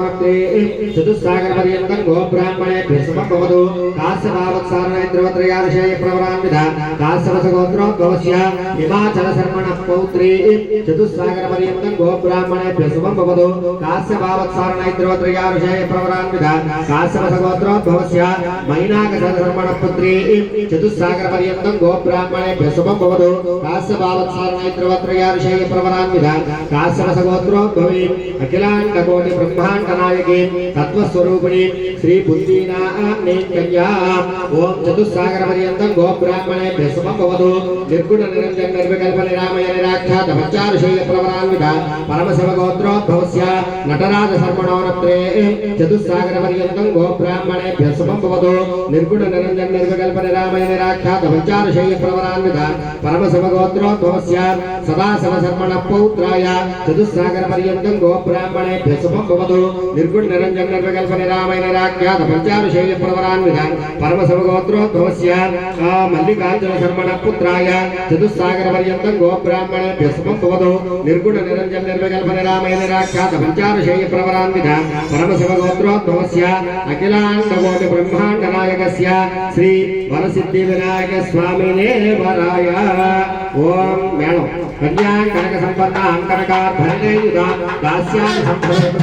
चतुस्सागरपर्यन्तं गोब्राह्मणेभ्यः समभवतु काश्यपावत्सारणैन्द्रवत्रयाविषये प्रवरान्विता काश्यपसगोत्रोद्भवस्य हिमाचलशर्मणः पौत्री चतुस्सागरपर्यन्तं गोब्राह्मणेभ्यः समभवतु काश्यपावत्सारणैन्द्रवत्रयाविषये प्रवरान्विता काश्यपसगोत्रोद्भवस्य मैनाकशर्मणः पुत्री चतुस्सागरपर्यन्तं गोब्राह्मणेभ्यः समभवतु काश्यपावत्सारणैन्द्रवत्रयाविषये प्रवरान्विता काश्यपसगोत्रोद्भवी अखिलाण्डकोटि ब्रह्माण्ड नायकी तत्वस्वरूपिणी श्री बुद्धिनाम्नी कन्या ओम चतुस्सागरपर्यन्तं गोब्राह्मणेभ्यः समभवतु निर्गुण निरञ्जन निर्विकल्प निरामय निराख्यात पंचाऋषेय प्रवरान्विता परमशिवगोत्रोद्भवस्य नटराज शर्मणोरत्रे चतुस्सागरपर्यन्तं गोब्राह्मणेभ्यः समभवतु निर्गुण निरञ्जन निर्विकल्प निरामय निराख्यात पंचाऋषेय प्रवरान्विता परमशिवगोत्रोद्भवस्य सदाशिव शर्मणः पौत्राय चतुस्सागरपर्यन्तं गोब्राह्मणेभ्यः समभवतु निर्गुण निरंजन निर्विकल्प निरामय निराख्यात पंचाभिषेक प्रवरान्विता परमशिवगोत्रोद्भवस्य मल्लिकार्जुन शर्मणः पुत्राय चतुस्सागरपर्यन्तं गोब्राह्मणेभ्यः समभवतु निर्गुण निरंजन निर्विकल्प निरामय निराख्यात पंचाभिषेक प्रवरान्विता परमशिवगोत्रोद्भवस्य अखिलाण्डकोटि ब्रह्माण्ड नायकस्य श्री वरसिद्धि विनायक स्वामिने वराय ओम मेणं कन्या कनक संपन्ना अंकनकाभरणयुता दास्यान् संप्रदाय